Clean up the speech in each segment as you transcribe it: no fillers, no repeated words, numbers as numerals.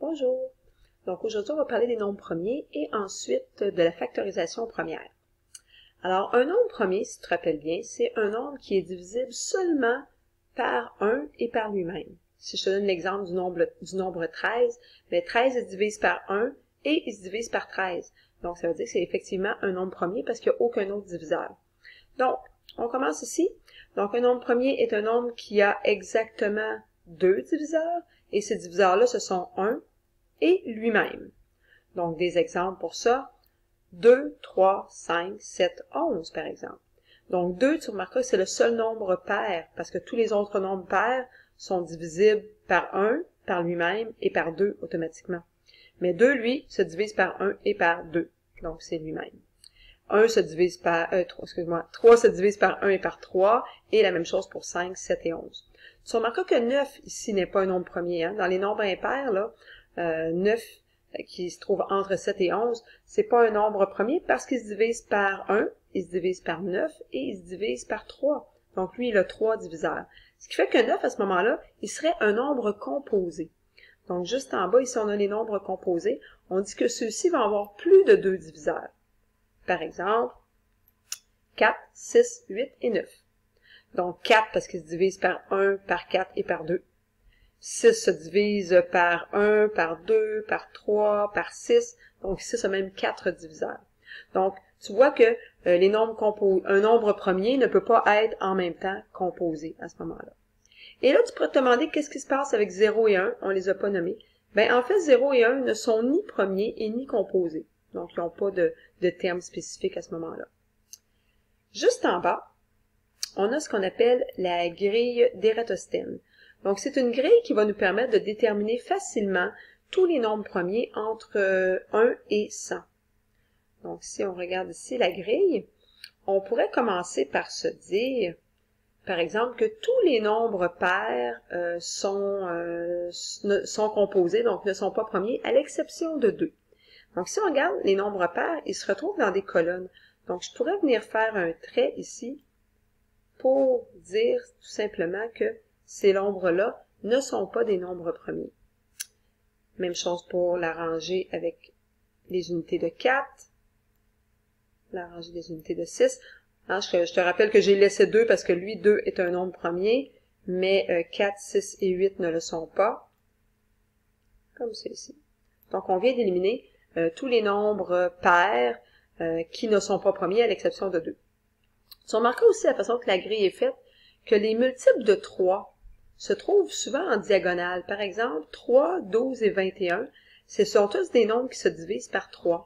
Bonjour! Donc aujourd'hui, on va parler des nombres premiers et ensuite de la factorisation première. Alors, un nombre premier, si tu te rappelles bien, c'est un nombre qui est divisible seulement par 1 et par lui-même. Si je te donne l'exemple du nombre 13, bien 13 il se divise par 1 et il se divise par 13. Donc, ça veut dire que c'est effectivement un nombre premier parce qu'il n'y a aucun autre diviseur. Donc, on commence ici. Donc, un nombre premier est un nombre qui a exactement 2 diviseurs et ces diviseurs-là, ce sont 1 et lui-même. Donc, des exemples pour ça, 2, 3, 5, 7, 11 par exemple. Donc, 2, tu remarqueras que c'est le seul nombre pair, parce que tous les autres nombres pairs sont divisibles par 1, par lui-même, et par 2 automatiquement. Mais 2, lui, se divise par 1 et par 2, donc c'est lui-même. 1 se divise par, 3 se divise par 1 et par 3, et la même chose pour 5, 7 et 11. Tu remarqueras que 9 ici n'est pas un nombre premier, hein. Dans les nombres impairs, là, 9 qui se trouve entre 7 et 11, c'est pas un nombre premier parce qu'il se divise par 1, il se divise par 9 et il se divise par 3. Donc lui, il a 3 diviseurs. Ce qui fait que 9, à ce moment-là, il serait un nombre composé. Donc juste en bas, ici, on a les nombres composés. On dit que ceux-ci vont avoir plus de 2 diviseurs. Par exemple, 4, 6, 8 et 9. Donc 4 parce qu'il se divise par 1, par 4 et par 2. 6 se divise par 1, par 2, par 3, par 6. Donc, 6 a même 4 diviseurs. Donc, tu vois que un nombre premier ne peut pas être en même temps composé à ce moment-là. Et là, tu pourrais te demander qu'est-ce qui se passe avec 0 et 1. On les a pas nommés. Ben, en fait, 0 et 1 ne sont ni premiers et ni composés. Donc, ils n'ont pas de terme spécifique à ce moment-là. Juste en bas, on a ce qu'on appelle la grille d'Ératosthène. Donc, c'est une grille qui va nous permettre de déterminer facilement tous les nombres premiers entre 1 et 100. Donc, si on regarde ici la grille, on pourrait commencer par se dire, par exemple, que tous les nombres pairs sont composés, donc ne sont pas premiers, à l'exception de 2. Donc, si on regarde les nombres pairs, ils se retrouvent dans des colonnes. Donc, je pourrais venir faire un trait ici pour dire tout simplement que ces nombres-là ne sont pas des nombres premiers. Même chose pour la rangée avec les unités de 4, la rangée des unités de 6. Hein, je te rappelle que j'ai laissé 2 parce que lui, 2 est un nombre premier, mais 4, 6 et 8 ne le sont pas, comme ceci. Donc, on vient d'éliminer tous les nombres pairs qui ne sont pas premiers à l'exception de 2. Tu remarqueras aussi la façon que la grille est faite, que les multiples de 3 se trouvent souvent en diagonale. Par exemple, 3, 12 et 21, ce sont tous des nombres qui se divisent par 3.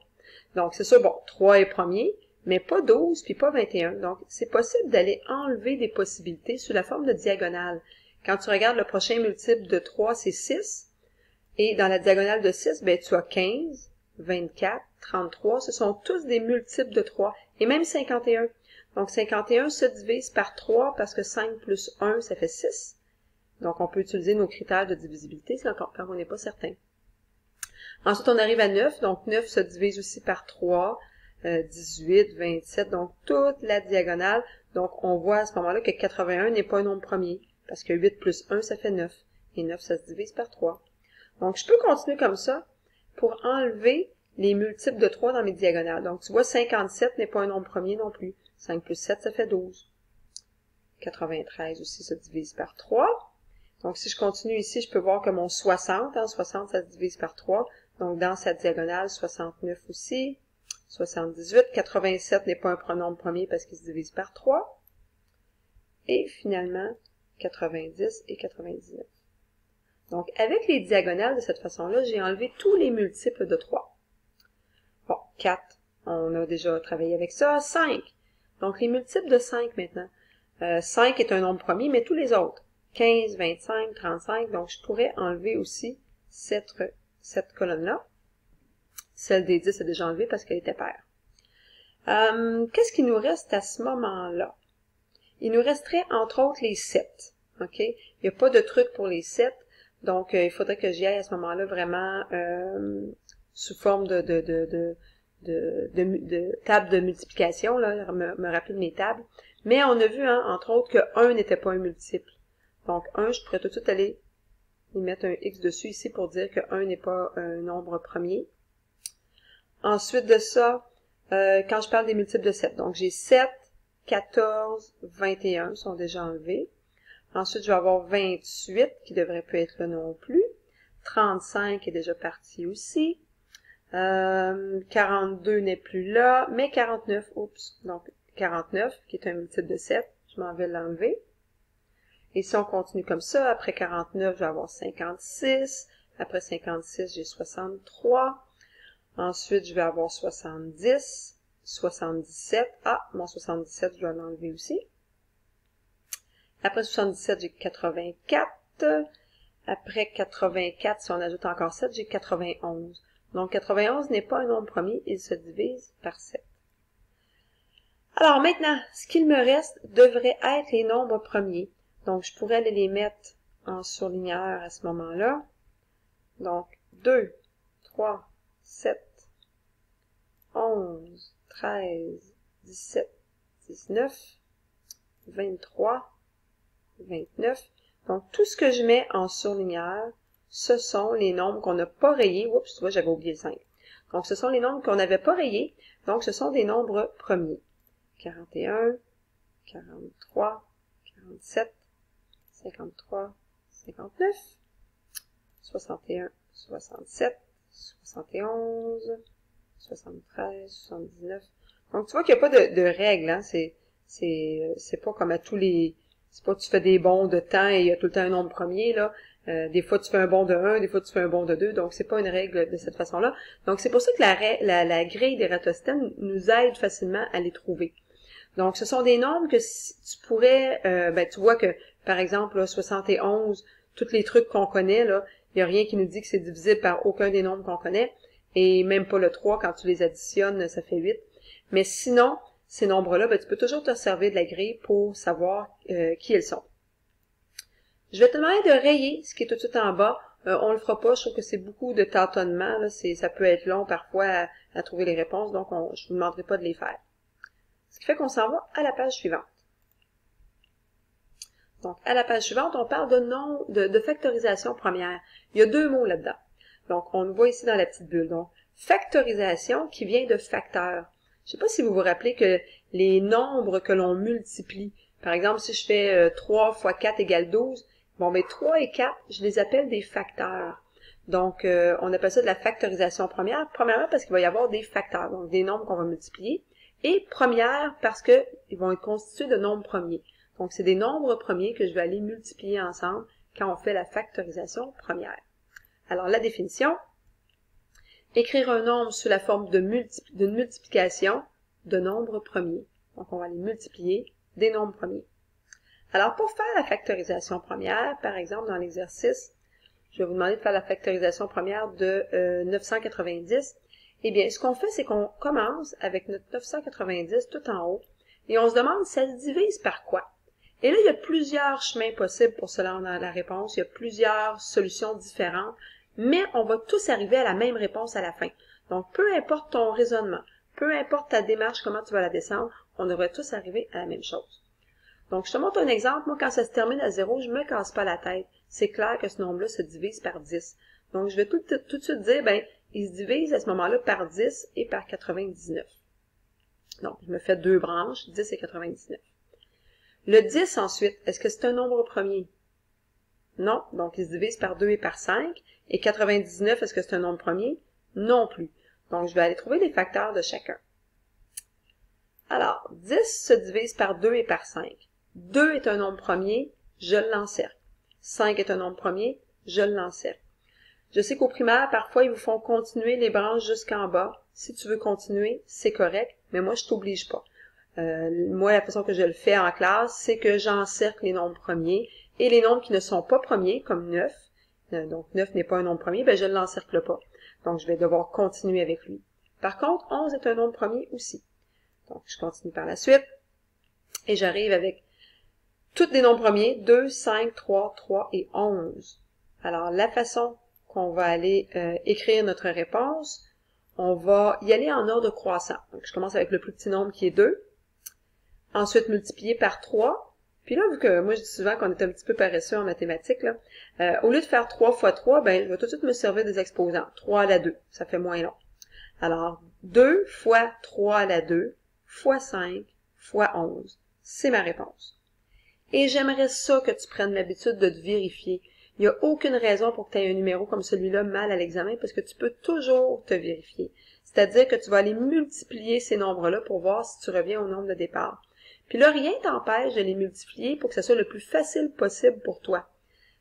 Donc, c'est sûr, bon, 3 est premier, mais pas 12 puis pas 21. Donc, c'est possible d'aller enlever des possibilités sous la forme de diagonale. Quand tu regardes le prochain multiple de 3, c'est 6. Et dans la diagonale de 6, ben, tu as 15, 24, 33. Ce sont tous des multiples de 3. Et même 51. Donc, 51 se divise par 3 parce que 5 plus 1, ça fait 6. Donc, on peut utiliser nos critères de divisibilité quand on n'est pas certain. Ensuite, on arrive à 9. Donc, 9 se divise aussi par 3, 18, 27. Donc, toute la diagonale. Donc, on voit à ce moment-là que 81 n'est pas un nombre premier parce que 8 plus 1, ça fait 9. Et 9, ça se divise par 3. Donc, je peux continuer comme ça pour enlever les multiples de 3 dans mes diagonales. Donc, tu vois, 57 n'est pas un nombre premier non plus. 5 plus 7, ça fait 12. 93 aussi se divise par 3. Donc, si je continue ici, je peux voir que mon 60, 60, ça se divise par 3. Donc, dans sa diagonale, 69 aussi. 78, 87 n'est pas un pronombre premier parce qu'il se divise par 3. Et finalement, 90 et 99. Donc, avec les diagonales de cette façon-là, j'ai enlevé tous les multiples de 3. Bon, 4, on a déjà travaillé avec ça. 5. Donc, les multiples de 5 maintenant. 5 est un nombre premier, mais tous les autres. 15, 25, 35. Donc, je pourrais enlever aussi cette colonne-là. Celle des 10 est déjà enlevée parce qu'elle était paire. Qu'est-ce qui nous reste à ce moment-là? Il nous resterait, entre autres, les 7. OK? Il n'y a pas de truc pour les 7. Donc, il faudrait que j'y aille à ce moment-là vraiment sous forme de table de multiplication, là, me rappeler de mes tables. Mais on a vu, hein, entre autres, que 1 n'était pas un multiple. Donc, 1, je pourrais tout de suite aller et mettre un X dessus ici pour dire que 1 n'est pas un nombre premier. Ensuite de ça, quand je parle des multiples de 7, donc j'ai 7, 14, 21 sont déjà enlevés. Ensuite, je vais avoir 28 qui devrait pas être là non plus. 35 est déjà parti aussi. 42 n'est plus là, mais 49, oups, donc 49 qui est un multiple de 7, je m'en vais l'enlever. Et si on continue comme ça, après 49, je vais avoir 56. Après 56, j'ai 63. Ensuite, je vais avoir 70, 77. Ah, mon 77, je dois l'enlever aussi. Après 77, j'ai 84. Après 84, si on ajoute encore 7, j'ai 91. Donc 91 n'est pas un nombre premier, il se divise par 7. Alors maintenant, ce qu'il me reste devrait être les nombres premiers. Donc je pourrais aller les mettre en surligneur à ce moment-là. Donc 2, 3, 7, 11, 13, 17, 19, 23, 29. Donc, tout ce que je mets en surligneur, ce sont les nombres qu'on n'a pas rayés. Oups, tu vois, j'avais oublié le 5. Donc, ce sont les nombres qu'on n'avait pas rayés. Donc, ce sont des nombres premiers. 41, 43, 47, 53, 59, 61, 67, 71, 73, 79. Donc, tu vois qu'il n'y a pas de règle, hein. C'est pas comme à tous les... C'est pas que tu fais des bonds de temps et il y a tout le temps un nombre premier, là. Des fois, tu fais un bond de 1, des fois, tu fais un bond de 2. Donc, c'est pas une règle de cette façon-là. Donc, c'est pour ça que la grille d'Ératosthène nous aide facilement à les trouver. Donc, ce sont des nombres que si tu pourrais... tu vois que, par exemple, là, 71, tous les trucs qu'on connaît, là, il n'y a rien qui nous dit que c'est divisible par aucun des nombres qu'on connaît. Et même pas le 3, quand tu les additionnes, ça fait 8. Mais sinon, ces nombres-là, tu peux toujours te servir de la grille pour savoir qui elles sont. Je vais te demander de rayer ce qui est tout de suite en bas. On le fera pas, je trouve que c'est beaucoup de tâtonnement. Là. Ça peut être long parfois à trouver les réponses, donc je vous demanderai pas de les faire. Ce qui fait qu'on s'en va à la page suivante. Donc, à la page suivante, on parle de factorisation première. Il y a deux mots là-dedans. Donc, on le voit ici dans la petite bulle. Donc, factorisation qui vient de facteur. Je ne sais pas si vous vous rappelez que les nombres que l'on multiplie, par exemple, si je fais 3 fois 4 égale 12, bon, mais 3 et 4, je les appelle des facteurs. Donc, on appelle ça de la factorisation première. Premièrement, parce qu'il va y avoir des facteurs, donc des nombres qu'on va multiplier. Et première, parce qu'ils vont être constitués de nombres premiers. Donc, c'est des nombres premiers que je vais aller multiplier ensemble quand on fait la factorisation première. Alors, la définition, écrire un nombre sous la forme d'une multiplication de nombres premiers. Donc, on va les multiplier des nombres premiers. Alors, pour faire la factorisation première, par exemple, dans l'exercice, je vais vous demander de faire la factorisation première de 990. Eh bien, ce qu'on fait, c'est qu'on commence avec notre 990 tout en haut, et on se demande si ça se divise par quoi. Et là, il y a plusieurs chemins possibles pour se rendre à la réponse. Il y a plusieurs solutions différentes, mais on va tous arriver à la même réponse à la fin. Donc, peu importe ton raisonnement, peu importe ta démarche, comment tu vas la descendre, on devrait tous arriver à la même chose. Donc, je te montre un exemple. Moi, quand ça se termine à 0, je me casse pas la tête. C'est clair que ce nombre-là se divise par 10. Donc, je vais tout de suite dire, il se divise à ce moment-là par 10 et par 99. Donc, je me fais deux branches, 10 et 99. Le 10, ensuite, est-ce que c'est un nombre premier? Non, donc il se divise par 2 et par 5. Et 99, est-ce que c'est un nombre premier? Non plus. Donc, je vais aller trouver les facteurs de chacun. Alors, 10 se divise par 2 et par 5. 2 est un nombre premier, je l'encercle. 5 est un nombre premier, je l'encercle. Je sais qu'au primaire, parfois, ils vous font continuer les branches jusqu'en bas. Si tu veux continuer, c'est correct, mais moi, je t'oblige pas. Moi, la façon que je le fais en classe, c'est que j'encercle les nombres premiers et les nombres qui ne sont pas premiers, comme 9, donc 9 n'est pas un nombre premier, je ne l'encercle pas. Donc, je vais devoir continuer avec lui. Par contre, 11 est un nombre premier aussi. Donc, je continue par la suite et j'arrive avec tous les nombres premiers, 2, 5, 3, 3 et 11. Alors, la façon qu'on va aller écrire notre réponse, on va y aller en ordre croissant. Donc, je commence avec le plus petit nombre qui est 2. Ensuite, multiplié par 3, Puis là, vu que moi je dis souvent qu'on est un petit peu paresseux en mathématiques, là, au lieu de faire 3 fois 3, ben je vais tout de suite me servir des exposants. 3 à la 2, ça fait moins long. Alors, 2 fois 3 à la 2 fois 5 fois 11, c'est ma réponse. Et j'aimerais ça que tu prennes l'habitude de te vérifier. Il n'y a aucune raison pour que tu aies un numéro comme celui-là mal à l'examen parce que tu peux toujours te vérifier. C'est-à-dire que tu vas aller multiplier ces nombres-là pour voir si tu reviens au nombre de départ. Puis là, rien t'empêche de les multiplier pour que ce soit le plus facile possible pour toi.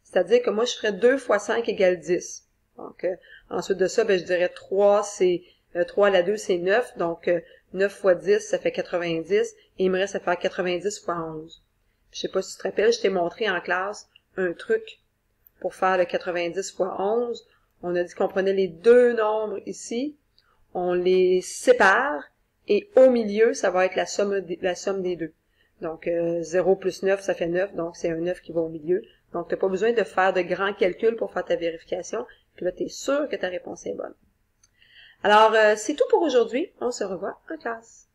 C'est-à-dire que moi, je ferais 2 fois 5 égale 10. Donc, ensuite de ça, ben, je dirais 3, c'est 3 à la 2, c'est 9. Donc, 9 fois 10, ça fait 90. Et il me reste à faire 90 fois 11. Je sais pas si tu te rappelles, je t'ai montré en classe un truc pour faire le 90 fois 11. On a dit qu'on prenait les deux nombres ici, on les sépare, et au milieu, ça va être la somme des deux. Donc, 0 plus 9, ça fait 9, donc c'est un 9 qui va au milieu. Donc, tu n'as pas besoin de faire de grands calculs pour faire ta vérification, puis là, tu es sûr que ta réponse est bonne. Alors, c'est tout pour aujourd'hui. On se revoit en classe.